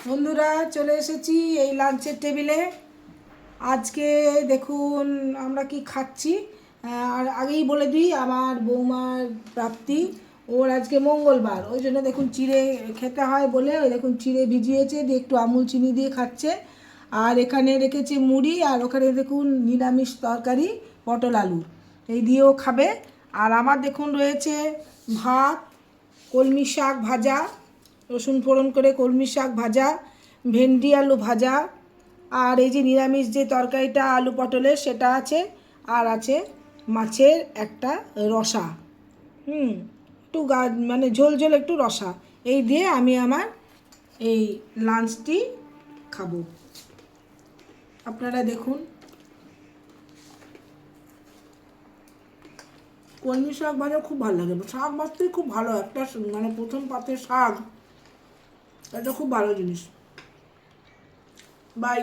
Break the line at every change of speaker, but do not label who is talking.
বন্ধুরা চলে এসেছি এই লাঞ্চের টেবিলে। আজকে দেখুন আমরা কি খাচ্ছি। আর আগেই বলে দিই, আমার বৌমার প্রাপ্তি, ওর আজকে মঙ্গলবার, ওই জন্য দেখুন চিড়ে খেতে হয় বলে ওই দেখুন চিড়ে ভিজিয়েছে, দিয়ে একটু আমুল চিনি দিয়ে খাচ্ছে। আর এখানে রেখেছে মুড়ি, আর ওখানে দেখুন নিরামিষ তরকারি পটল আলু, এই দিয়েও খাবে। আর আমার দেখুন রয়েছে ভাত, কলমি শাক ভাজা, রসুন ফোড়ন করে কলমি শাক ভাজা, ভেন্ডি আলু ভাজা, আর এই যে নিরামিষ যে তরকারিটা আলু পটলের সেটা আছে, আর আছে মাছের একটা রসা। একটু মানে ঝোল ঝোল একটু রসা। এই দিয়ে আমি আমার এই লাঞ্চটি খাবো। আপনারা দেখুন, কলমি শাক ভাজা খুব ভালো লাগে, শাক ভাজতেই খুব ভালো একটা, মানে প্রথম পাতের শাক, এটা খুব ভালো জিনিস। বাই।